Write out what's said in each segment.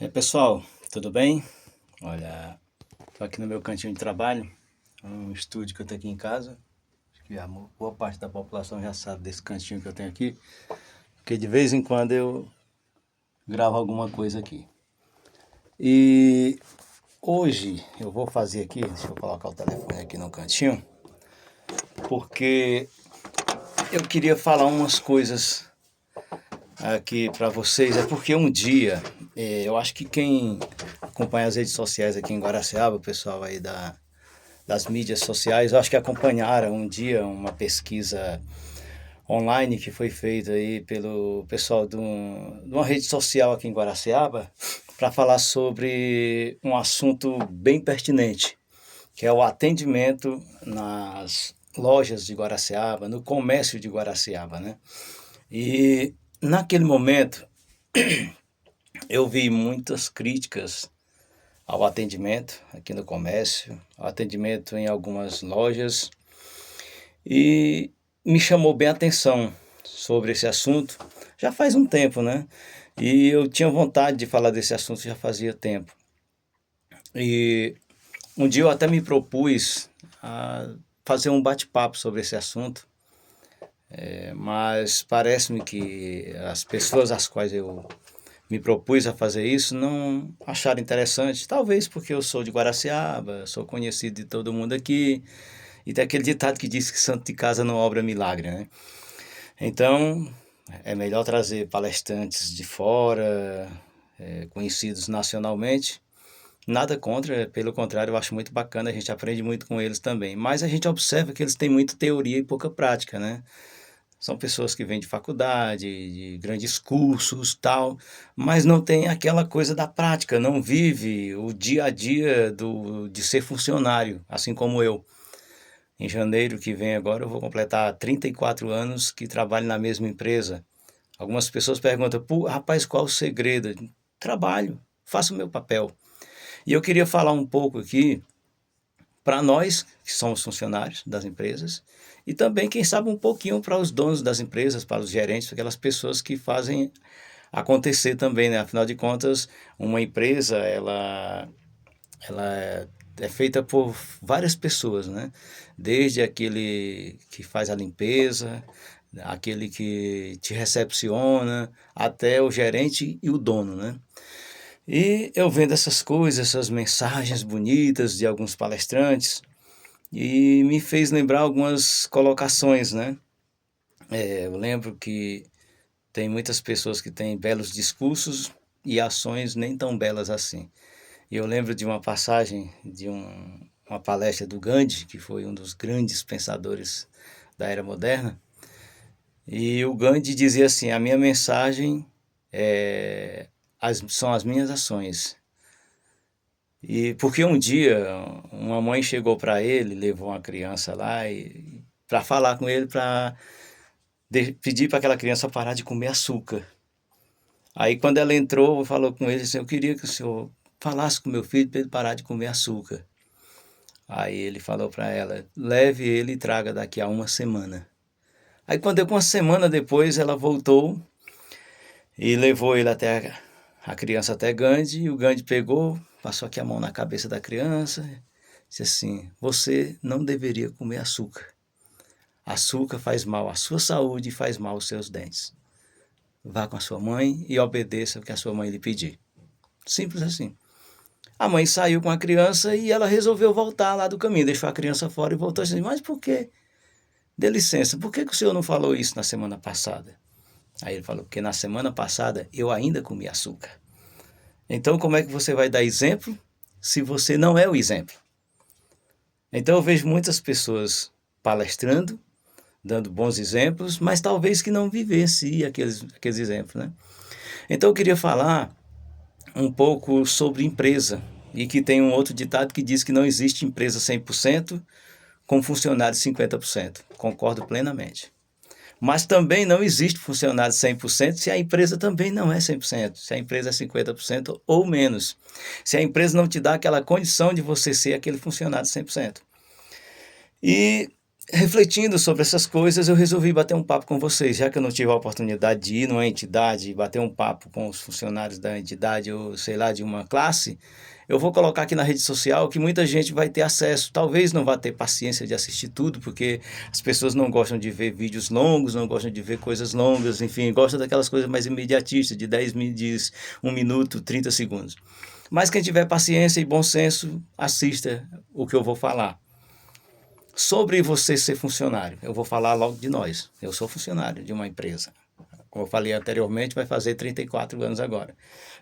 Pessoal, tudo bem? Olha, tô aqui no meu cantinho de trabalho, um estúdio que eu tenho aqui em casa. Acho que a boa parte da população já sabe desse cantinho que eu tenho aqui, porque de vez em quando eu gravo alguma coisa aqui. E hoje eu vou fazer aqui, deixa eu colocar o telefone aqui no cantinho, porque eu queria falar umas coisas aqui para vocês. É porque um dia, eu acho que quem acompanha as redes sociais aqui em Guaraciaba, o pessoal aí das mídias sociais, eu acho que acompanharam um dia uma pesquisa online que foi feita aí pelo pessoal de uma rede social aqui em Guaraciaba para falar sobre um assunto bem pertinente, que é o atendimento nas lojas de Guaraciaba, no comércio de Guaraciaba, né? E naquele momento eu vi muitas críticas ao atendimento aqui no comércio, ao atendimento em algumas lojas, e me chamou bem a atenção sobre esse assunto. Já faz um tempo, né? E eu tinha vontade de falar desse assunto já fazia tempo. E um dia eu até me propus a fazer um bate-papo sobre esse assunto, mas parece-me que as pessoas às quais eu me propus a fazer isso não acharam interessante. Talvez porque eu sou de Guaraciaba, sou conhecido de todo mundo aqui, e tem aquele ditado que diz que santo de casa não obra milagre, né? Então, é melhor trazer palestrantes de fora, conhecidos nacionalmente. Nada contra, pelo contrário, eu acho muito bacana, a gente aprende muito com eles também. Mas a gente observa que eles têm muita teoria e pouca prática, né? São pessoas que vêm de faculdade, de grandes cursos, tal, mas não tem aquela coisa da prática, não vive o dia a dia de ser funcionário, assim como eu. Em janeiro que vem agora eu vou completar 34 anos que trabalho na mesma empresa. Algumas pessoas perguntam, pô, rapaz, qual o segredo? Trabalho, faço o meu papel. E eu queria falar um pouco aqui para nós que somos funcionários das empresas e também, quem sabe, um pouquinho para os donos das empresas, para os gerentes, para aquelas pessoas que fazem acontecer também, né? Afinal de contas, uma empresa, ela é feita por várias pessoas, né? Desde aquele que faz a limpeza, aquele que te recepciona, até o gerente e o dono, né? E eu vendo essas coisas, essas mensagens bonitas de alguns palestrantes, e me fez lembrar algumas colocações, né? Eu lembro que tem muitas pessoas que têm belos discursos e ações nem tão belas assim. E eu lembro de uma passagem de uma palestra do Gandhi, que foi um dos grandes pensadores da era moderna, e o Gandhi dizia assim: a minha mensagem são as minhas ações. E porque um dia uma mãe chegou para ele, levou uma criança lá e para falar com ele, para pedir para aquela criança parar de comer açúcar. Aí quando ela entrou, falou com ele assim: eu queria que o senhor falasse com meu filho para ele parar de comer açúcar. Aí ele falou para ela: leve ele e traga daqui a uma semana. Aí quando deu uma semana depois, ela voltou e levou ele até a criança até Gandhi, e o Gandhi pegou, passou aqui a mão na cabeça da criança, disse assim: você não deveria comer açúcar. Açúcar faz mal à sua saúde e faz mal aos seus dentes. Vá com a sua mãe e obedeça o que a sua mãe lhe pedir. Simples assim. A mãe saiu com a criança e ela resolveu voltar lá do caminho, deixou a criança fora e voltou assim: mas por quê? Dê licença, por que o senhor não falou isso na semana passada? Aí ele falou: porque na semana passada eu ainda comi açúcar. Então, como é que você vai dar exemplo se você não é o exemplo? Então, eu vejo muitas pessoas palestrando, dando bons exemplos, mas talvez que não vivesse aqueles exemplos, né? Então, eu queria falar um pouco sobre empresa, e que tem um outro ditado que diz que não existe empresa 100% com funcionários 50%. Concordo plenamente. Mas também não existe funcionário 100% se a empresa também não é 100%, se a empresa é 50% ou menos. Se a empresa não te dá aquela condição de você ser aquele funcionário 100%. E refletindo sobre essas coisas, eu resolvi bater um papo com vocês, já que eu não tive a oportunidade de ir numa entidade, bater um papo com os funcionários da entidade ou sei lá, de uma classe, eu vou colocar aqui na rede social que muita gente vai ter acesso. Talvez não vá ter paciência de assistir tudo, porque as pessoas não gostam de ver vídeos longos, não gostam de ver coisas longas, enfim, gostam daquelas coisas mais imediatistas, de 10 minutos, 1 minuto, 30 segundos. Mas quem tiver paciência e bom senso, assista o que eu vou falar. Sobre você ser funcionário, eu vou falar logo de nós. Eu sou funcionário de uma empresa. Como eu falei anteriormente, vai fazer 34 anos agora.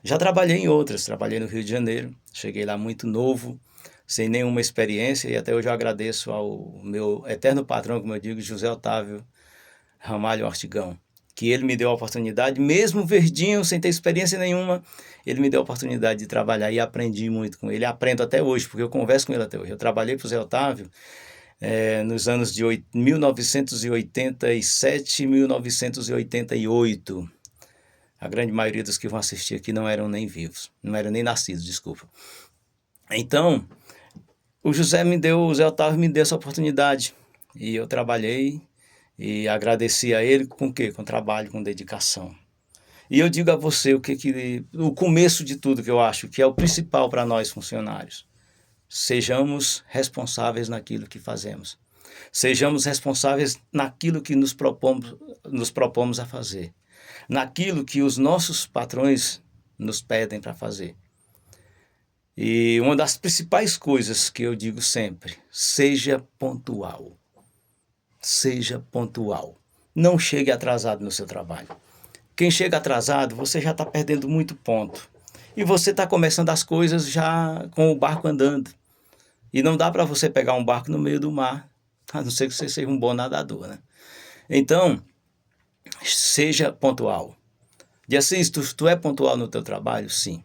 Já trabalhei em outras, trabalhei no Rio de Janeiro, cheguei lá muito novo, sem nenhuma experiência, e até hoje eu agradeço ao meu eterno patrão, como eu digo, José Otávio Ramalho Ortigão, que ele me deu a oportunidade, mesmo verdinho, sem ter experiência nenhuma, ele me deu a oportunidade de trabalhar e aprendi muito com ele. Aprendo até hoje, porque eu converso com ele até hoje. Eu trabalhei para o Zé Otávio nos anos de 1987 e 1988. A grande maioria dos que vão assistir aqui não eram nem vivos, não eram nem nascidos, desculpa. Então, o Zé Otávio me deu essa oportunidade e eu trabalhei e agradeci a ele com o quê? Com trabalho, com dedicação. E eu digo a você o começo de tudo que eu acho que é o principal para nós funcionários. Sejamos responsáveis naquilo que fazemos. Sejamos responsáveis naquilo que nos propomos a fazer. Naquilo que os nossos patrões nos pedem para fazer. E uma das principais coisas que eu digo sempre, seja pontual. Seja pontual. Não chegue atrasado no seu trabalho. Quem chega atrasado, você já está perdendo muito ponto. E você está começando as coisas já com o barco andando. E não dá para você pegar um barco no meio do mar, a não ser que você seja um bom nadador, né? Então, seja pontual. De assim, tu é pontual no teu trabalho? Sim.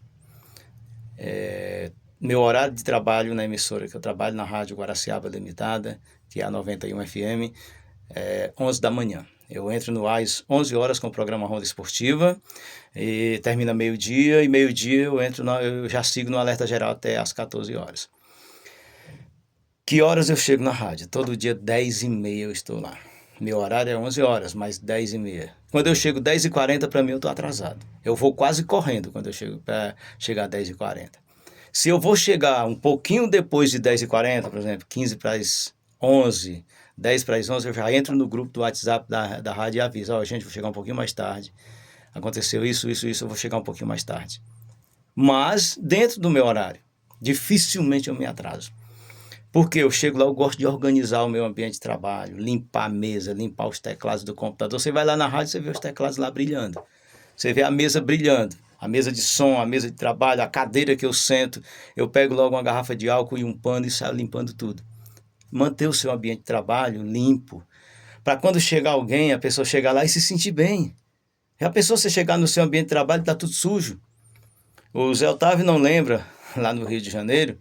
Meu horário de trabalho na emissora que eu trabalho, na Rádio Guaraciaba Limitada, que é a 91 FM, é 11 da manhã. Eu entro no ar às 11 horas com o programa Ronda Esportiva, e termina meio-dia, e meio-dia eu já sigo no Alerta Geral até às 14 horas. Que horas eu chego na rádio? Todo dia 10h30 eu estou lá. Meu horário é 11 horas, mas 10h30. Quando eu chego 10h40, para mim eu estou atrasado. Eu vou quase correndo quando eu chego para chegar a 10h40. Se eu vou chegar um pouquinho depois de 10h40, por exemplo, 15 para as 11, 10 para as 11, eu já entro no grupo do WhatsApp da rádio e aviso, gente, vou chegar um pouquinho mais tarde. Aconteceu isso, eu vou chegar um pouquinho mais tarde. Mas dentro do meu horário, dificilmente eu me atraso. Porque eu chego lá, eu gosto de organizar o meu ambiente de trabalho, limpar a mesa, limpar os teclados do computador. Você vai lá na rádio, você vê os teclados lá brilhando. Você vê a mesa brilhando, a mesa de som, a mesa de trabalho, a cadeira que eu sento. Eu pego logo uma garrafa de álcool e um pano e saio limpando tudo. Manter o seu ambiente de trabalho limpo. Para quando chegar alguém, a pessoa chegar lá e se sentir bem. E a pessoa, você chegar no seu ambiente de trabalho, está tudo sujo. O Zé Otávio não lembra, lá no Rio de Janeiro,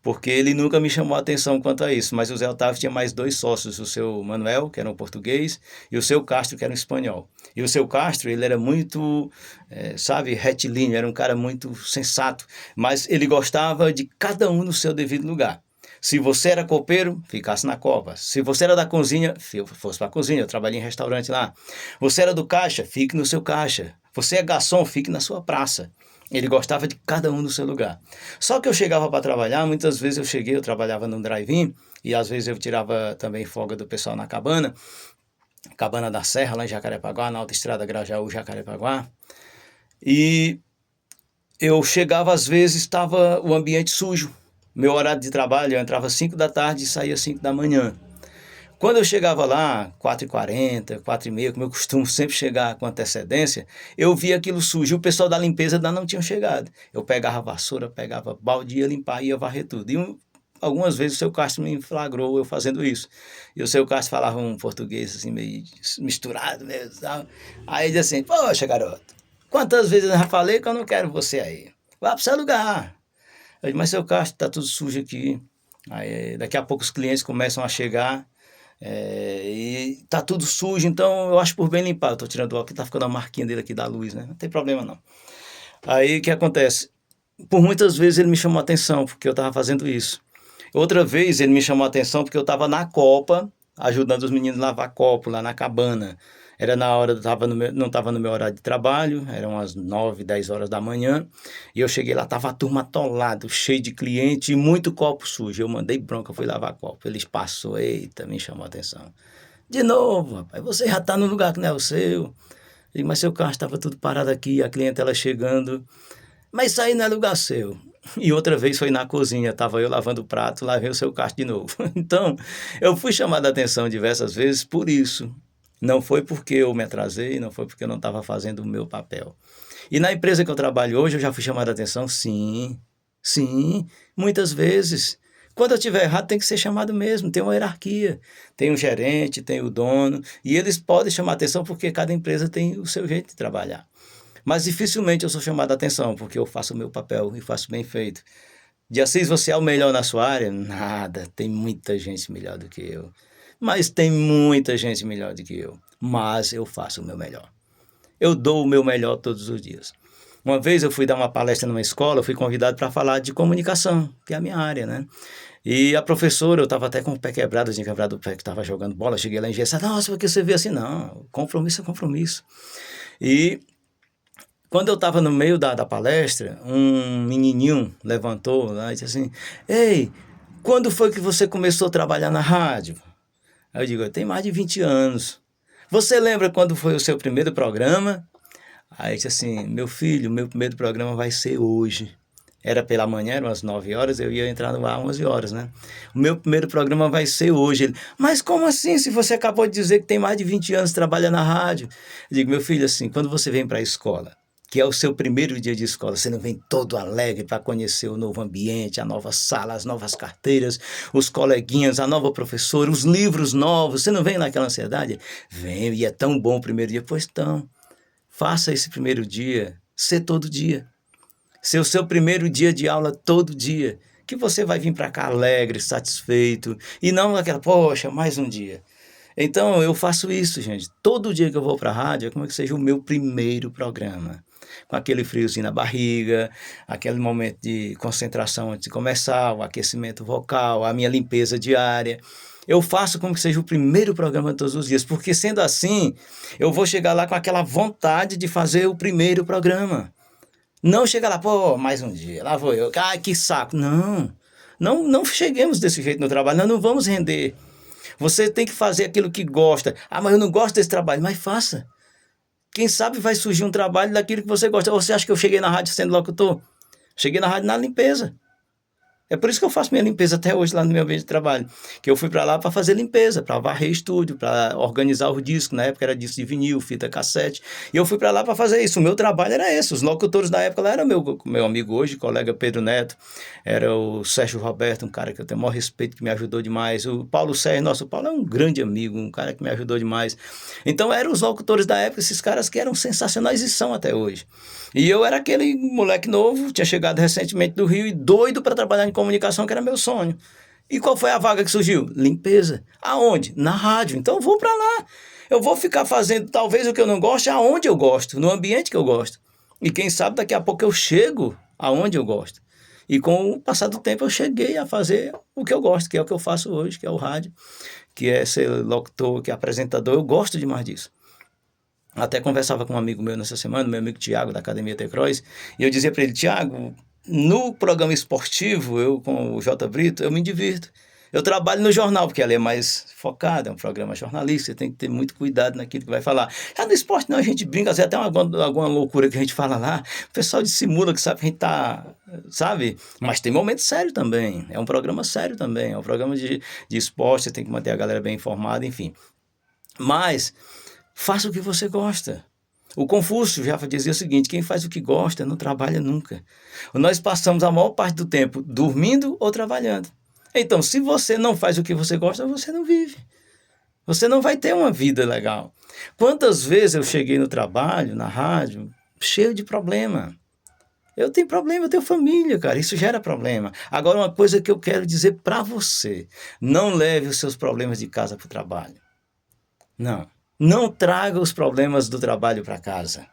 porque ele nunca me chamou a atenção quanto a isso, mas o Zé Otávio tinha mais 2 sócios, o seu Manuel, que era um português, e o seu Castro, que era um espanhol. E o seu Castro, ele era muito, retilíneo, era um cara muito sensato, mas ele gostava de cada um no seu devido lugar. Se você era copeiro, ficasse na copa. Se você era da cozinha, fosse para a cozinha. Eu trabalhei em restaurante lá. Você era do caixa, fique no seu caixa. Você é garçom, fique na sua praça. Ele gostava de cada um no seu lugar. Só que eu chegava para trabalhar, muitas vezes eu trabalhava num drive-in, e às vezes eu tirava também folga do pessoal na cabana da Serra, lá em Jacarepaguá, na autoestrada Grajaú-Jacarepaguá. E eu chegava, às vezes, estava o ambiente sujo. Meu horário de trabalho, eu entrava às 5 da tarde e saía às 5 da manhã. Quando eu chegava lá, 4h40, 4h30, como eu costumo sempre chegar com antecedência, eu via aquilo sujo. E o pessoal da limpeza ainda não tinha chegado. Eu pegava a vassoura, pegava balde, ia limpar, ia varrer tudo. E algumas vezes o seu Castro me flagrou eu fazendo isso. E o seu Castro falava um português assim, meio misturado mesmo. Sabe? Aí ele disse assim, poxa, garoto, quantas vezes eu já falei que eu não quero você aí? Vá para o seu lugar. Eu disse, mas seu Castro, está tudo sujo aqui. Aí daqui a pouco os clientes começam a chegar. E tá tudo sujo, então eu acho por bem limpar. Eu tô tirando o óculos, tá ficando a marquinha dele aqui da luz, né? Não tem problema não. Aí o que acontece? Por muitas vezes ele me chamou a atenção porque eu tava fazendo isso. Outra vez ele me chamou a atenção porque eu tava na Copa, ajudando os meninos a lavar copo lá na cabana. Era na hora, não estava no meu horário de trabalho, eram umas 9, 10 horas da manhã, e eu cheguei lá, estava a turma atolada, cheio de cliente e muito copo sujo. Eu mandei bronca, fui lavar copo. Eles passou, eita, me chamou a atenção. De novo, rapaz, você já está no lugar que não é o seu. Eu digo, mas seu carro estava tudo parado aqui, a clientela chegando. Mas isso aí não é lugar seu. E outra vez foi na cozinha, estava eu lavando o prato, lavei o seu carro de novo. Então, eu fui chamado a atenção diversas vezes por isso. Não foi porque eu me atrasei, não foi porque eu não estava fazendo o meu papel. E na empresa que eu trabalho hoje, eu já fui chamado a atenção? Sim, sim, muitas vezes. Quando eu estiver errado, tem que ser chamado mesmo, tem uma hierarquia. Tem um gerente, tem o dono, e eles podem chamar a atenção porque cada empresa tem o seu jeito de trabalhar. Mas dificilmente eu sou chamado a atenção, porque eu faço o meu papel e faço bem feito. De Assis, você é o melhor na sua área? Nada, tem muita gente melhor do que eu. Mas tem muita gente melhor do que eu. Mas eu faço o meu melhor. Eu dou o meu melhor todos os dias. Uma vez eu fui dar uma palestra numa escola, eu fui convidado para falar de comunicação, que é a minha área, né? E a professora, eu estava até com o pé quebrado, eu tinha quebrado o pé que estava jogando bola, cheguei lá engessado, nossa, porque você vê assim? Não, compromisso é compromisso. E quando eu estava no meio da palestra, um menininho levantou lá e disse assim, ei, quando foi que você começou a trabalhar na rádio? Aí eu digo, tem mais de 20 anos. Você lembra quando foi o seu primeiro programa? Aí disse assim, meu filho, meu primeiro programa vai ser hoje. Era pela manhã, eram umas 9 horas, eu ia entrar no ar 11 horas, né? O meu primeiro programa vai ser hoje. Ele, mas como assim, se você acabou de dizer que tem mais de 20 anos trabalhando na rádio? Eu digo, meu filho, assim, quando você vem para a escola, que é o seu primeiro dia de escola, você não vem todo alegre para conhecer o novo ambiente, a nova sala, as novas carteiras, os coleguinhas, a nova professora, os livros novos, você não vem naquela ansiedade? Venho, e é tão bom o primeiro dia. Pois então, faça esse primeiro dia ser todo dia. Ser o seu primeiro dia de aula todo dia, que você vai vir para cá alegre, satisfeito, e não aquela, poxa, mais um dia. Então, eu faço isso, gente. Todo dia que eu vou para a rádio, é como que seja o meu primeiro programa. Com aquele friozinho na barriga, aquele momento de concentração antes de começar, o aquecimento vocal, a minha limpeza diária. Eu faço como que seja o primeiro programa todos os dias, porque sendo assim, eu vou chegar lá com aquela vontade de fazer o primeiro programa. Não chegar lá, pô, mais um dia, lá vou eu, ai, que saco. Não, não cheguemos desse jeito no trabalho, nós não vamos render. Você tem que fazer aquilo que gosta. Ah, mas eu não gosto desse trabalho, mas faça. Quem sabe vai surgir um trabalho daquilo que você gosta. Ou você acha que eu cheguei na rádio sendo locutor? Cheguei na rádio na limpeza. É por isso que eu faço minha limpeza até hoje lá no meu ambiente de trabalho. Que eu fui para lá para fazer limpeza, para varrer estúdio, para organizar o disco. Na época era disco de vinil, fita cassete. E eu fui para lá para fazer isso. O meu trabalho era esse. Os locutores da época lá era meu amigo hoje, colega Pedro Neto. Era o Sérgio Roberto, um cara que eu tenho o maior respeito, que me ajudou demais. O Paulo Sérgio, nosso Paulo é um grande amigo, um cara que me ajudou demais. Então eram os locutores da época, esses caras que eram sensacionais e são até hoje. E eu era aquele moleque novo, tinha chegado recentemente do Rio e doido para trabalhar em comunicação, que era meu sonho. E qual foi a vaga que surgiu? Limpeza. Aonde? Na rádio. Então eu vou para lá. Eu vou ficar fazendo talvez o que eu não gosto aonde eu gosto, no ambiente que eu gosto. E quem sabe daqui a pouco eu chego aonde eu gosto. E com o passar do tempo eu cheguei a fazer o que eu gosto, que é o que eu faço hoje, que é o rádio, que é ser locutor, que é apresentador. Eu gosto demais disso. Até conversava com um amigo meu nessa semana, meu amigo Tiago, da Academia T-Cross, e eu dizia para ele, Tiago, no programa esportivo, eu com o J. Brito, eu me divirto. Eu trabalho no jornal, porque ali é mais focado, é um programa jornalístico, você tem que ter muito cuidado naquilo que vai falar. Já no esporte não, a gente brinca, às vezes até alguma loucura que a gente fala lá, o pessoal dissimula que sabe que a gente tá, sabe? Mas tem momento sério também, é um programa sério também, é um programa de esporte, você tem que manter a galera bem informada, enfim. Mas faça o que você gosta. O Confúcio já dizia o seguinte, quem faz o que gosta não trabalha nunca. Nós passamos a maior parte do tempo dormindo ou trabalhando. Então, se você não faz o que você gosta, você não vive. Você não vai ter uma vida legal. Quantas vezes eu cheguei no trabalho, na rádio, cheio de problema. Eu tenho problema, eu tenho família, cara, isso gera problema. Agora, uma coisa que eu quero dizer para você, não leve os seus problemas de casa para o trabalho. Não traga os problemas do trabalho para casa.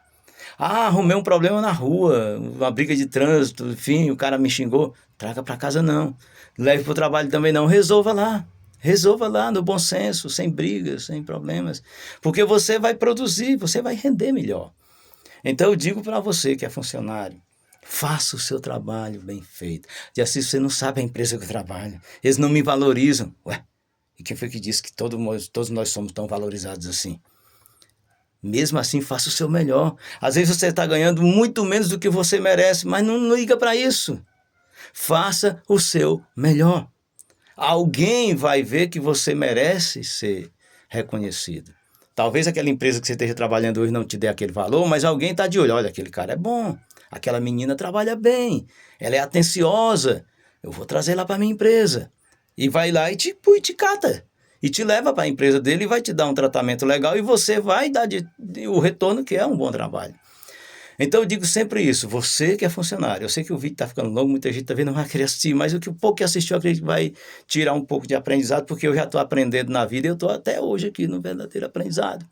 Ah, arrumei um problema na rua, uma briga de trânsito, enfim, o cara me xingou. Traga para casa não. Leve para o trabalho também não, resolva lá. Resolva lá no bom senso, sem brigas, sem problemas, porque você vai produzir, você vai render melhor. Então eu digo para você que é funcionário, faça o seu trabalho bem feito. E assim você não sabe a empresa que eu trabalho, eles não me valorizam. Ué, e quem foi que disse que todos nós somos tão valorizados assim? Mesmo assim, faça o seu melhor. Às vezes você está ganhando muito menos do que você merece, mas não liga para isso. Faça o seu melhor. Alguém vai ver que você merece ser reconhecido. Talvez aquela empresa que você esteja trabalhando hoje não te dê aquele valor, mas alguém está de olho. Olha, aquele cara é bom, aquela menina trabalha bem, ela é atenciosa, eu vou trazer ela para a minha empresa. E vai lá e te cata. E te leva para a empresa dele e vai te dar um tratamento legal e você vai dar o retorno que é um bom trabalho. Então eu digo sempre isso, você que é funcionário, eu sei que o vídeo está ficando longo, muita gente está vendo, não vai querer assistir, mas o pouco que assistiu, eu acredito que vai tirar um pouco de aprendizado, porque eu já estou aprendendo na vida e eu estou até hoje aqui no verdadeiro aprendizado.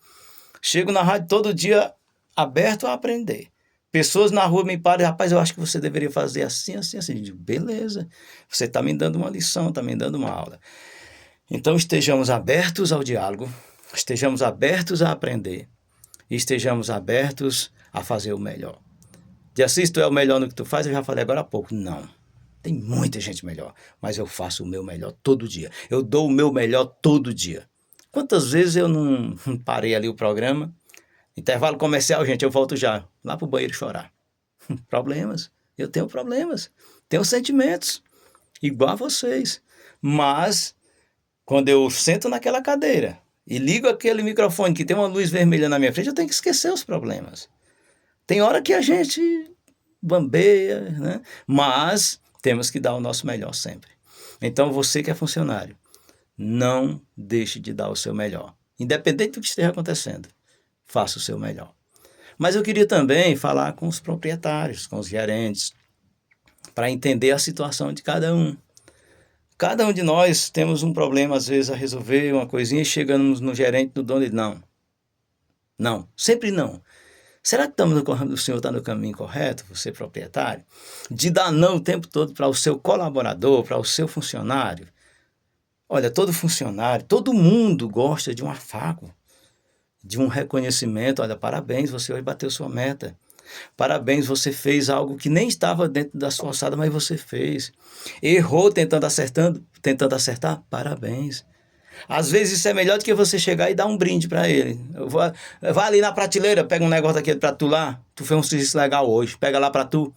Chego na rádio todo dia aberto a aprender. Pessoas na rua me param, rapaz, eu acho que você deveria fazer assim, assim, assim. Eu digo, beleza, você está me dando uma lição, está me dando uma aula. Então estejamos abertos ao diálogo, estejamos abertos a aprender e estejamos abertos a fazer o melhor. De Assis, tu é o melhor no que tu faz, eu já falei agora há pouco. Não, tem muita gente melhor, mas eu faço o meu melhor todo dia. Eu dou o meu melhor todo dia. Quantas vezes eu não parei ali o programa, intervalo comercial, gente, eu volto já, lá pro banheiro chorar. Problemas, eu tenho problemas, tenho sentimentos, igual a vocês. Mas, quando eu sento naquela cadeira e ligo aquele microfone que tem uma luz vermelha na minha frente, eu tenho que esquecer os problemas. Tem hora que a gente bambeia, né? Mas temos que dar o nosso melhor sempre. Então, você que é funcionário, não deixe de dar o seu melhor. Independente do que esteja acontecendo, faça o seu melhor. Mas eu queria também falar com os proprietários, com os gerentes, para entender a situação de cada um. Cada um de nós temos um problema, às vezes, a resolver, uma coisinha, e chegamos no gerente, no dono, e não, sempre não. Será que o senhor está no caminho correto, você proprietário, de dar não o tempo todo para o seu colaborador, para o seu funcionário? Olha, todo funcionário, todo mundo gosta de um afago, de um reconhecimento. Olha, parabéns, você hoje bateu sua meta. Parabéns, você fez algo que nem estava dentro da sua alçada, mas você fez. Errou tentando acertar, parabéns. Às vezes isso é melhor do que você chegar e dar um brinde para ele. Vai ali na prateleira, pega um negócio daquele para tu lá, tu fez um serviço legal hoje, pega lá para tu.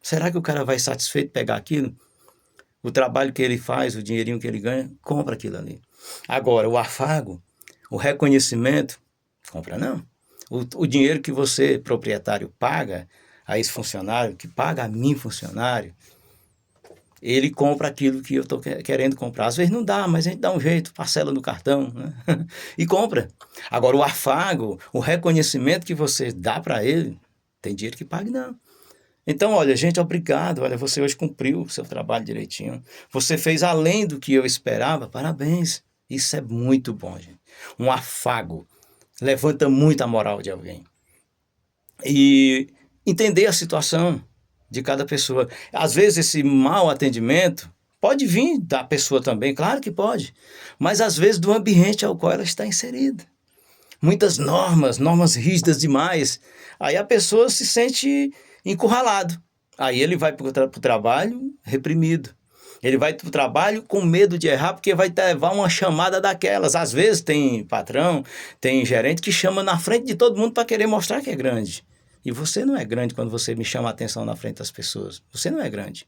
Será que o cara vai satisfeito pegar aquilo? O trabalho que ele faz, o dinheirinho que ele ganha, compra aquilo ali. Agora, o afago, o reconhecimento, compra não. O dinheiro que você, proprietário, paga a esse funcionário, que paga a mim, funcionário, ele compra aquilo que eu estou querendo comprar. Às vezes não dá, mas a gente dá um jeito, parcela no cartão, né? E compra. Agora, o afago, o reconhecimento que você dá para ele, tem dinheiro que pague, não. Então, olha, gente, obrigado. Olha, você hoje cumpriu o seu trabalho direitinho. Você fez além do que eu esperava, parabéns. Isso é muito bom, gente. Um afago levanta muito a moral de alguém. E entender a situação de cada pessoa. Às vezes esse mau atendimento pode vir da pessoa também, claro que pode, mas às vezes do ambiente ao qual ela está inserida. Muitas normas rígidas demais, aí a pessoa se sente encurralado. Aí ele vai para o trabalho reprimido. Ele vai para o trabalho com medo de errar, porque vai levar uma chamada daquelas. Às vezes tem patrão, tem gerente que chama na frente de todo mundo para querer mostrar que é grande. E você não é grande quando você me chama a atenção na frente das pessoas. Você não é grande.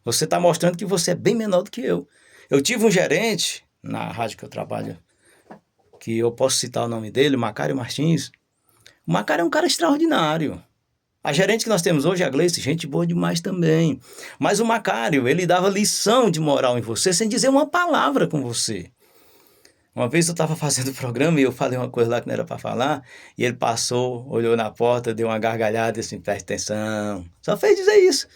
Você está mostrando que você é bem menor do que eu. Eu tive um gerente na rádio que eu trabalho, que eu posso citar o nome dele, Macário Martins. O Macário é um cara extraordinário. A gerente que nós temos hoje, a Gleice, gente boa demais também. Mas o Macário, ele dava lição de moral em você sem dizer uma palavra com você. Uma vez eu estava fazendo o programa e eu falei uma coisa lá que não era para falar, e ele passou, olhou na porta, deu uma gargalhada e disse, preste atenção. Só fez dizer isso.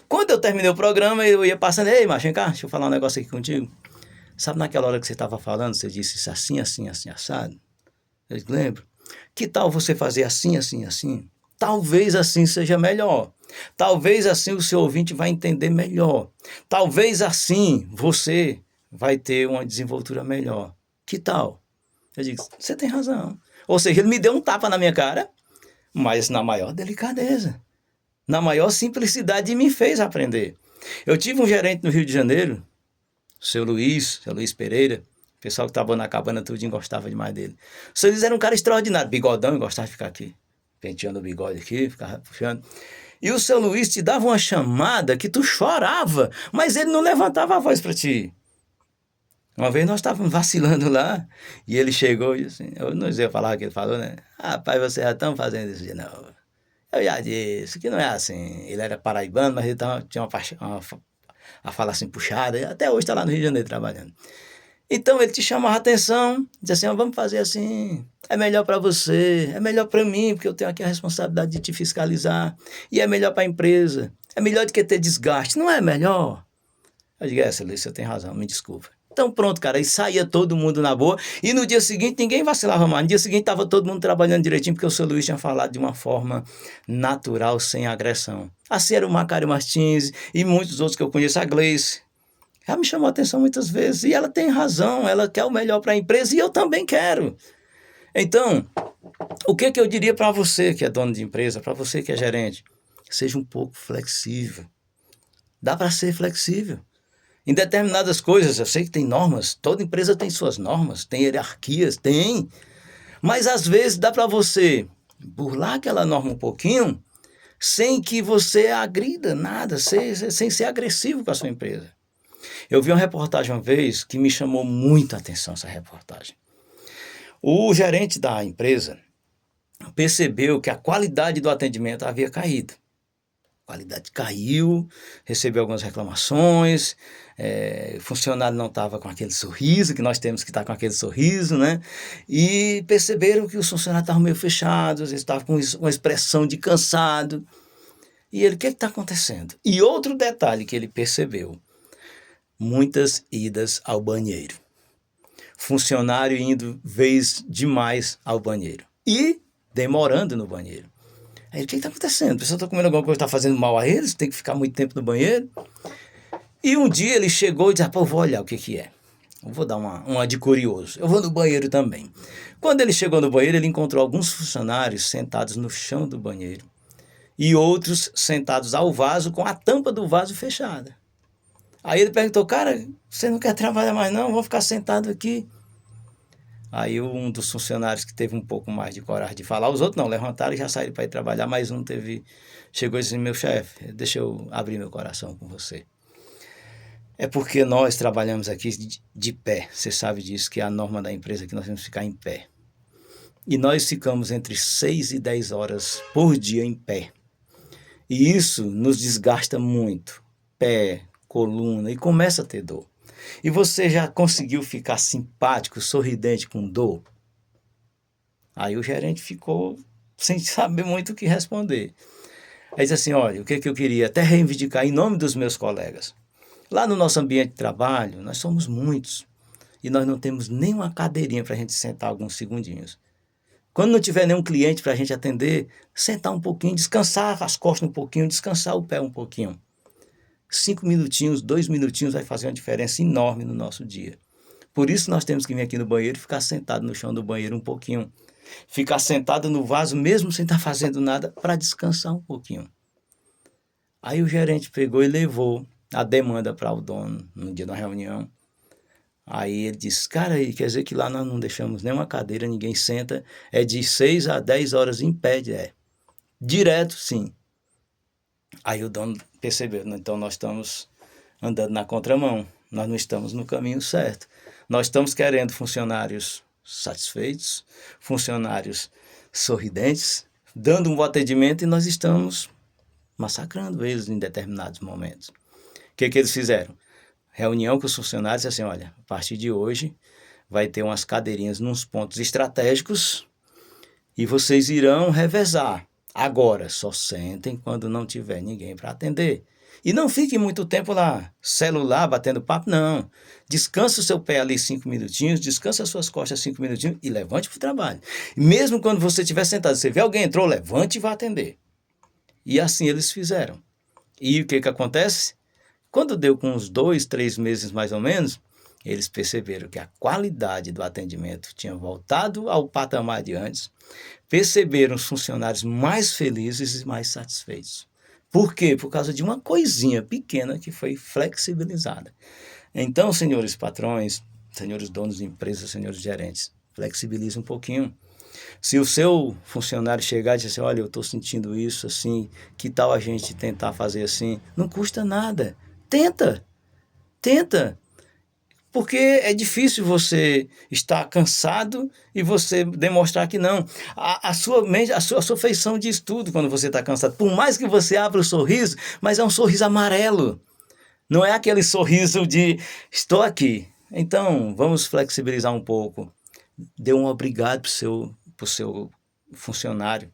Quando eu terminei o programa, eu ia passando, ei, macho, vem cá, deixa eu falar um negócio aqui contigo. Sabe naquela hora que você estava falando, você disse isso assim, assim, assim, assado? Eu lembro. Que tal você fazer assim, assim, assim? Talvez assim seja melhor. Talvez assim o seu ouvinte vai entender melhor. Talvez assim você vai ter uma desenvoltura melhor. Que tal? Eu digo, você tem razão. Ou seja, ele me deu um tapa na minha cara, mas na maior delicadeza, na maior simplicidade e me fez aprender. Eu tive um gerente no Rio de Janeiro, o seu Luiz Pereira, o pessoal que estava na cabana tudinho gostava demais dele. O seu Luiz era um cara extraordinário, bigodão, e gostava de ficar aqui, penteando o bigode aqui, ficava puxando. E o seu Luiz te dava uma chamada que tu chorava, mas ele não levantava a voz para ti. Uma vez nós estávamos vacilando lá, e ele chegou e disse assim, eu não sei falar o que ele falou, né? Rapaz, vocês já estão fazendo isso de novo. Eu já disse que não é assim. Ele era paraibano, mas ele tinha a fala assim puxada, e até hoje está lá no Rio de Janeiro trabalhando. Então ele te chamava a atenção, dizia assim, vamos fazer assim, é melhor para você, é melhor para mim, porque eu tenho aqui a responsabilidade de te fiscalizar, e é melhor para a empresa, é melhor do que ter desgaste, não é melhor? Eu digo, essa Luiz, você tem razão, me desculpa. Então pronto, cara, aí saía todo mundo na boa, e no dia seguinte ninguém vacilava mais, no dia seguinte estava todo mundo trabalhando direitinho, porque o seu Luiz tinha falado de uma forma natural, sem agressão. Assim era o Macário Martins, e muitos outros que eu conheço, a Gleice. Ela me chamou a atenção muitas vezes, e ela tem razão, ela quer o melhor para a empresa, e eu também quero. Então, o que eu diria para você que é dono de empresa, para você que é gerente? Seja um pouco flexível. Dá para ser flexível. Em determinadas coisas, eu sei que tem normas, toda empresa tem suas normas, tem hierarquias, tem. Mas às vezes dá para você burlar aquela norma um pouquinho, sem que você agrida nada, sem ser agressivo com a sua empresa. Eu vi uma reportagem uma vez que me chamou muito a atenção, essa reportagem. O gerente da empresa percebeu que a qualidade do atendimento havia caído. A qualidade caiu, recebeu algumas reclamações, o funcionário não estava com aquele sorriso, que nós temos que estar com aquele sorriso, né? E perceberam que os funcionários estavam meio fechados, eles estavam com uma expressão de cansado. E ele, o que está acontecendo? E outro detalhe que ele percebeu, muitas idas ao banheiro. Funcionário indo vez demais ao banheiro. E demorando no banheiro. Aí, o que está acontecendo? A pessoa está comendo alguma coisa que está fazendo mal a eles? Tem que ficar muito tempo no banheiro? E um dia ele chegou e disse, eu vou olhar o que é. Eu vou dar uma de curioso. Eu vou no banheiro também. Quando ele chegou no banheiro, ele encontrou alguns funcionários sentados no chão do banheiro. E outros sentados ao vaso com a tampa do vaso fechada. Aí ele perguntou, cara, você não quer trabalhar mais não? Vou ficar sentado aqui. Aí um dos funcionários que teve um pouco mais de coragem de falar, os outros não, levantaram e já saíram para ir trabalhar, mas um chegou e disse, meu chefe, deixa eu abrir meu coração com você. É porque nós trabalhamos aqui de pé, você sabe disso, que é a norma da empresa que nós temos que ficar em pé. E nós ficamos entre 6 e 10 horas por dia em pé. E isso nos desgasta muito, pé, coluna, e começa a ter dor. E você já conseguiu ficar simpático, sorridente com dor? Aí o gerente ficou sem saber muito o que responder. Aí disse assim, olha, o que eu queria até reivindicar em nome dos meus colegas. Lá no nosso ambiente de trabalho, nós somos muitos. E nós não temos nem uma cadeirinha para a gente sentar alguns segundinhos. Quando não tiver nenhum cliente para a gente atender, sentar um pouquinho, descansar as costas um pouquinho, descansar o pé um pouquinho. 5 minutinhos, 2 minutinhos vai fazer uma diferença enorme no nosso dia. Por isso nós temos que vir aqui no banheiro e ficar sentado no chão do banheiro um pouquinho. Ficar sentado no vaso mesmo sem estar fazendo nada para descansar um pouquinho. Aí o gerente pegou e levou a demanda para o dono no dia da reunião. Aí ele disse, cara, aí quer dizer que lá nós não deixamos nenhuma cadeira, ninguém senta, é de 6 a 10 horas em pé, direto sim. Aí o dono percebeu, então nós estamos andando na contramão, nós não estamos no caminho certo. Nós estamos querendo funcionários satisfeitos, funcionários sorridentes, dando um bom atendimento e nós estamos massacrando eles em determinados momentos. O que eles fizeram? Reunião com os funcionários, assim, olha, a partir de hoje vai ter umas cadeirinhas nos pontos estratégicos e vocês irão revezar. Agora, só sentem quando não tiver ninguém para atender. E não fiquem muito tempo lá, celular, batendo papo, não. Descansa o seu pé ali 5 minutinhos, descansa as suas costas 5 minutinhos e levante para o trabalho. Mesmo quando você estiver sentado, você vê alguém entrou, levante e vá atender. E assim eles fizeram. E o que acontece? Quando deu com uns 2, 3 meses mais ou menos, Eles perceberam que a qualidade do atendimento tinha voltado ao patamar de antes, perceberam os funcionários mais felizes e mais satisfeitos. Por quê? Por causa de uma coisinha pequena que foi flexibilizada. Então, senhores patrões, senhores donos de empresas, senhores gerentes, flexibilize um pouquinho. Se o seu funcionário chegar e dizer assim, olha, eu estou sentindo isso assim, que tal a gente tentar fazer assim? Não custa nada. Tenta. Porque é difícil você estar cansado e você demonstrar que não. A sua mente, a sua feição diz tudo quando você está cansado. Por mais que você abra o sorriso, mas é um sorriso amarelo. Não é aquele sorriso de estou aqui. Então, vamos flexibilizar um pouco. Dê um obrigado pro seu funcionário,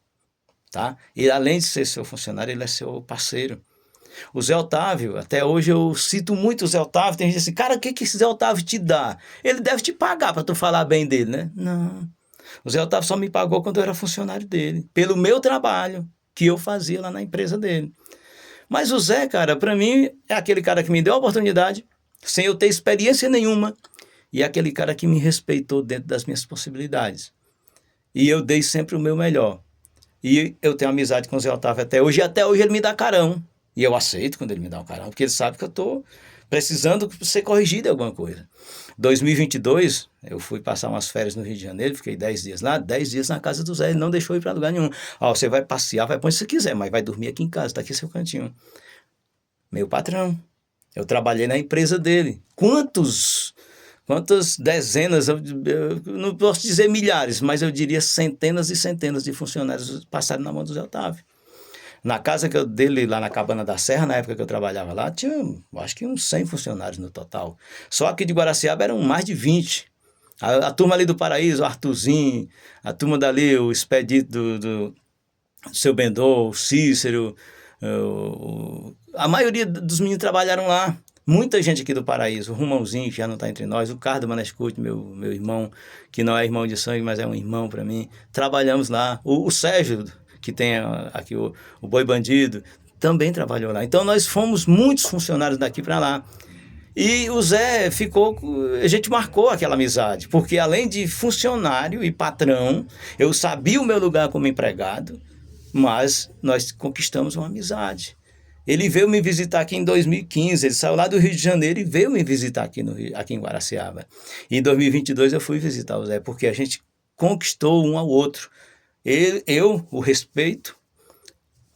tá? E além de ser seu funcionário, ele é seu parceiro. O Zé Otávio, até hoje eu cito muito o Zé Otávio, tem gente assim, cara, o que esse Zé Otávio te dá? Ele deve te pagar para tu falar bem dele, né? Não. O Zé Otávio só me pagou quando eu era funcionário dele, pelo meu trabalho que eu fazia lá na empresa dele. Mas o Zé, cara, para mim é aquele cara que me deu a oportunidade, sem eu ter experiência nenhuma, e é aquele cara que me respeitou dentro das minhas possibilidades. E eu dei sempre o meu melhor. E eu tenho amizade com o Zé Otávio até hoje, e até hoje ele me dá carão. E eu aceito quando ele me dá um carão, porque ele sabe que eu estou precisando ser corrigido em alguma coisa. 2022, eu fui passar umas férias no Rio de Janeiro, fiquei 10 dias lá, 10 dias na casa do Zé, ele não deixou ir para lugar nenhum. Ó, você vai passear, vai para onde você quiser, mas vai dormir aqui em casa, está aqui seu cantinho. Meu patrão, eu trabalhei na empresa dele. Quantas dezenas, eu não posso dizer milhares, mas eu diria centenas e centenas de funcionários passaram na mão do Zé Otávio. Na casa dele, lá na Cabana da Serra, na época que eu trabalhava lá, tinha, acho que uns 100 funcionários no total. Só aqui de Guaraciaba eram mais de 20. A turma ali do Paraíso, o Arthurzinho, a turma dali, o Expedito do Seu Bendô, o Cícero, a maioria dos meninos trabalharam lá. Muita gente aqui do Paraíso, o Rumãozinho, que já não está entre nós, o Carlos Manescute, meu irmão, que não é irmão de sangue, mas é um irmão para mim. Trabalhamos lá. O Sérgio, que tem aqui o Boi Bandido, também trabalhou lá. Então nós fomos muitos funcionários daqui para lá. E o Zé a gente marcou aquela amizade, porque além de funcionário e patrão, eu sabia o meu lugar como empregado, mas nós conquistamos uma amizade. Ele veio me visitar aqui em 2015, ele saiu lá do Rio de Janeiro e veio me visitar aqui em Guaraciaba. E em 2022 eu fui visitar o Zé, porque a gente conquistou um ao outro. O respeito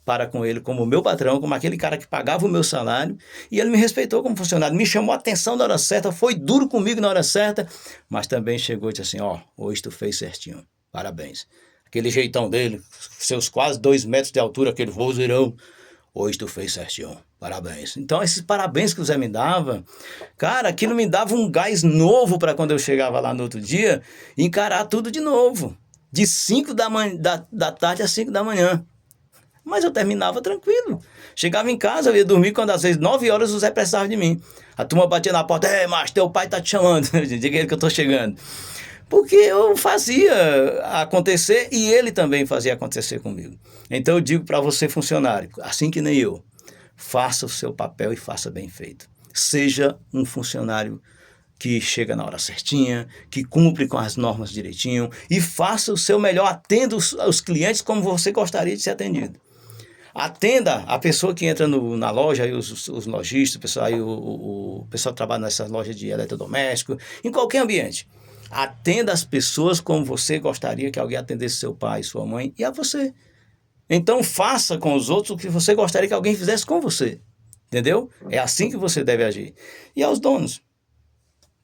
para com ele como meu patrão, como aquele cara que pagava o meu salário, e ele me respeitou como funcionário, me chamou a atenção na hora certa, foi duro comigo na hora certa, mas também chegou e disse assim, ó, hoje tu fez certinho, parabéns. Aquele jeitão dele, seus quase 2 metros de altura, aquele vozeirão, hoje tu fez certinho, parabéns. Então esses parabéns que o Zé me dava, cara, aquilo me dava um gás novo para quando eu chegava lá no outro dia, encarar tudo de novo. De 5 da tarde às 5 da manhã. Mas eu terminava tranquilo. Chegava em casa, eu ia dormir quando às vezes 9 horas o Zé precisava de mim. A turma batia na porta, macho, teu pai tá te chamando. Diga ele que eu tô chegando. Porque eu fazia acontecer e ele também fazia acontecer comigo. Então eu digo para você, funcionário, assim que nem eu, faça o seu papel e faça bem feito. Seja um funcionário que chega na hora certinha, que cumpre com as normas direitinho e faça o seu melhor, atenda os clientes como você gostaria de ser atendido. Atenda a pessoa que entra na loja, aí os lojistas, o pessoal, aí o pessoal que trabalha nessas lojas de eletrodoméstico, em qualquer ambiente. Atenda as pessoas como você gostaria que alguém atendesse seu pai, sua mãe e a você. Então faça com os outros o que você gostaria que alguém fizesse com você. Entendeu? É assim que você deve agir. E aos donos,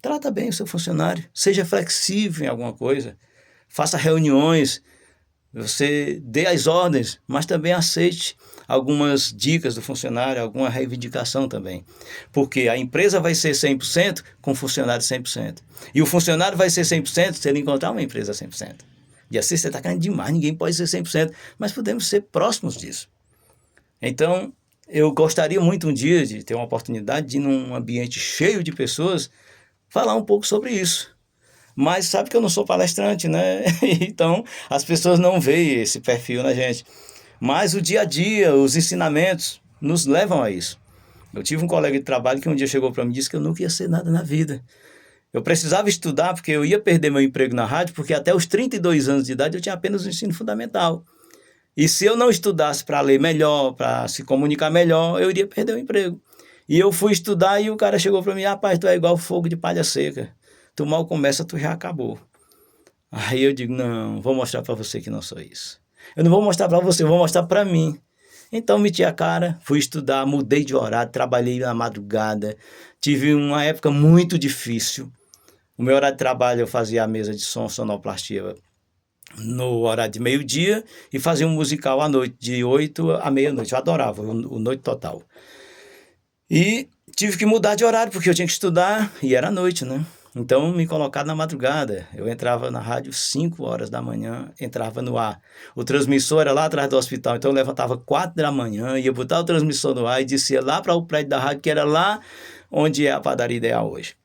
trata bem o seu funcionário, seja flexível em alguma coisa, faça reuniões, você dê as ordens, mas também aceite algumas dicas do funcionário, alguma reivindicação também. Porque a empresa vai ser 100% com o funcionário 100%. E o funcionário vai ser 100% se ele encontrar uma empresa 100%. E assim você está querendo demais, ninguém pode ser 100%, mas podemos ser próximos disso. Então, eu gostaria muito um dia de ter uma oportunidade de ir num ambiente cheio de pessoas, falar um pouco sobre isso. Mas sabe que eu não sou palestrante, né? Então, as pessoas não veem esse perfil na gente. Mas o dia a dia, os ensinamentos, nos levam a isso. Eu tive um colega de trabalho que um dia chegou para mim e disse que eu nunca ia ser nada na vida. Eu precisava estudar porque eu ia perder meu emprego na rádio, porque até os 32 anos de idade eu tinha apenas o ensino fundamental. E se eu não estudasse para ler melhor, para se comunicar melhor, eu iria perder o emprego. E eu fui estudar e o cara chegou para mim: rapaz, tu é igual fogo de palha seca. Tu mal começa, tu já acabou. Aí eu digo: não, vou mostrar para você que não sou isso. Eu não vou mostrar para você, eu vou mostrar para mim. Então meti a cara, fui estudar, mudei de horário, trabalhei na madrugada. Tive uma época muito difícil. O meu horário de trabalho eu fazia a mesa de som, sonoplastia no horário de meio-dia e fazia um musical à noite, de 8 à meia-noite. Eu adorava o Noite Total. E tive que mudar de horário, porque eu tinha que estudar e era noite, né? Então me colocaram na madrugada. Eu entrava na rádio 5 horas da manhã, entrava no ar. O transmissor era lá atrás do hospital, então eu levantava 4 da manhã, ia botar o transmissor no ar e descia lá para o prédio da rádio, que era lá onde é a Padaria Ideal hoje.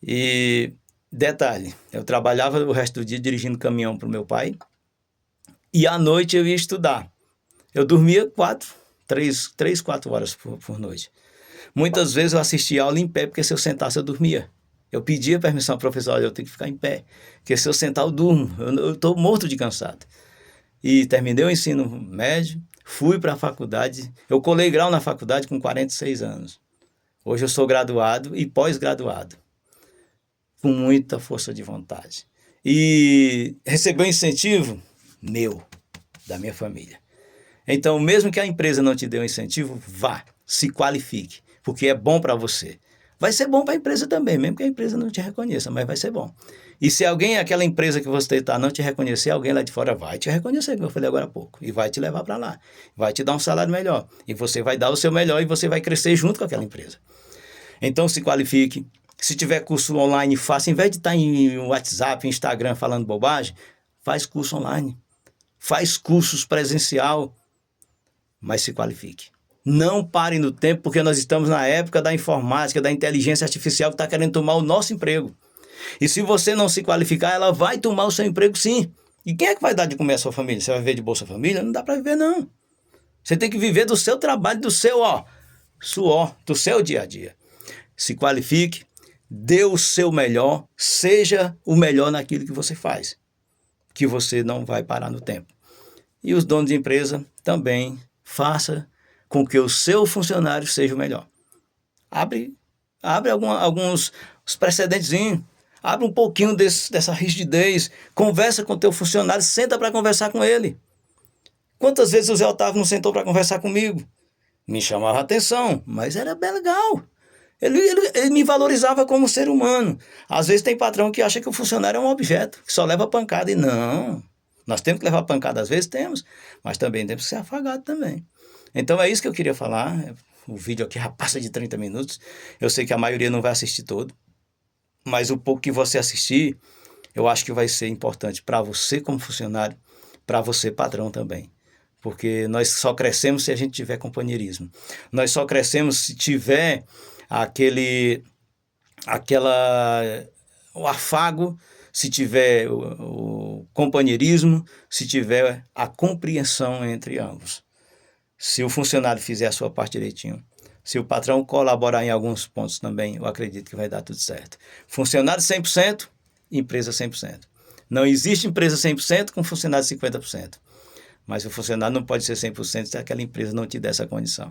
E detalhe, eu trabalhava o resto do dia dirigindo caminhão para o meu pai e à noite eu ia estudar. Eu dormia 4 horas por noite. Muitas vezes eu assistia aula em pé, porque se eu sentasse eu dormia. Eu pedia permissão ao professor: olha, eu tenho que ficar em pé, porque se eu sentar eu durmo, eu estou morto de cansado. E terminei o ensino médio, fui para a faculdade, eu colei grau na faculdade com 46 anos. Hoje eu sou graduado e pós-graduado, com muita força de vontade. E recebeu incentivo meu, da minha família. Então, mesmo que a empresa não te dê um incentivo, vá, se qualifique, porque é bom para você. Vai ser bom para a empresa também, mesmo que a empresa não te reconheça, mas vai ser bom. E se alguém, aquela empresa que você está, não te reconhecer, alguém lá de fora vai te reconhecer, como eu falei agora há pouco, e vai te levar para lá, vai te dar um salário melhor, e você vai dar o seu melhor e você vai crescer junto com aquela empresa. Então, se qualifique. Se tiver curso online, faça. Em vez de estar em WhatsApp, Instagram falando bobagem, faz curso online. Faz cursos presencial, mas se qualifique. Não pare no tempo, porque nós estamos na época da informática, da inteligência artificial que está querendo tomar o nosso emprego. E se você não se qualificar, ela vai tomar o seu emprego sim. E quem é que vai dar de comer a sua família? Você vai viver de Bolsa Família? Não dá para viver, não. Você tem que viver do seu trabalho, do seu suor, do seu dia a dia. Se qualifique, dê o seu melhor, seja o melhor naquilo que você faz, que você não vai parar no tempo. E os donos de empresa também, faça com que o seu funcionário seja o melhor. Abre alguns precedentezinhos, abre um pouquinho dessa rigidez, conversa com o teu funcionário, senta para conversar com ele. Quantas vezes o Zé Otávio não sentou para conversar comigo? Me chamava a atenção, mas era bem legal. Ele me valorizava como ser humano. Às vezes tem patrão que acha que o funcionário é um objeto, que só leva pancada. E não, nós temos que levar pancada, às vezes temos, mas também temos que ser afagado também. Então é isso que eu queria falar. O vídeo aqui já passa de 30 minutos. Eu sei que a maioria não vai assistir todo, mas o pouco que você assistir, eu acho que vai ser importante para você como funcionário, para você patrão também. Porque nós só crescemos se a gente tiver companheirismo. Nós só crescemos se tiver o afago, se tiver o companheirismo, se tiver a compreensão entre ambos. Se o funcionário fizer a sua parte direitinho, se o patrão colaborar em alguns pontos também, eu acredito que vai dar tudo certo. Funcionário 100%, empresa 100%. Não existe empresa 100% com funcionário 50%. Mas o funcionário não pode ser 100% se aquela empresa não te der essa condição.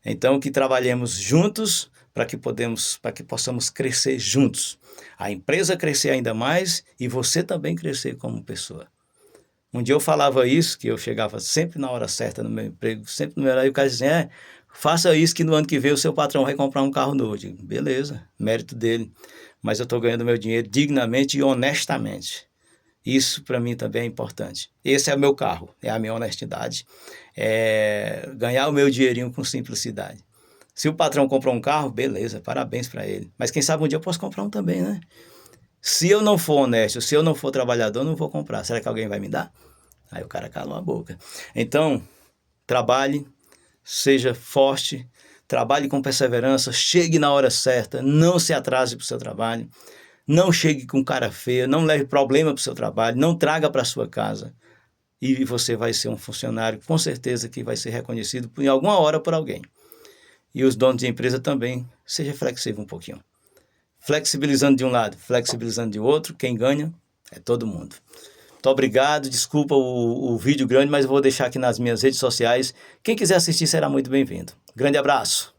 Então, que trabalhemos juntos para que possamos crescer juntos. A empresa crescer ainda mais e você também crescer como pessoa. Um dia eu falava isso, que eu chegava sempre na hora certa no meu emprego, sempre no meu horário, e o cara dizia: faça isso que no ano que vem o seu patrão vai comprar um carro novo. Eu digo: beleza, mérito dele, mas eu estou ganhando meu dinheiro dignamente e honestamente. Isso para mim também é importante. Esse é o meu carro, é a minha honestidade, é ganhar o meu dinheirinho com simplicidade. Se o patrão comprou um carro, beleza, parabéns para ele. Mas quem sabe um dia eu posso comprar um também, né? Se eu não for honesto, se eu não for trabalhador, eu não vou comprar. Será que alguém vai me dar? Aí o cara calou a boca. Então, trabalhe, seja forte, trabalhe com perseverança, chegue na hora certa, não se atrase para o seu trabalho, não chegue com cara feia, não leve problema para o seu trabalho, não traga para a sua casa. E você vai ser um funcionário, com certeza, que vai ser reconhecido em alguma hora por alguém. E os donos de empresa também, seja flexível um pouquinho. flexibilizando de um lado, flexibilizando de outro, quem ganha é todo mundo. Muito obrigado, desculpa o vídeo grande, mas eu vou deixar aqui nas minhas redes sociais. Quem quiser assistir será muito bem-vindo. Grande abraço!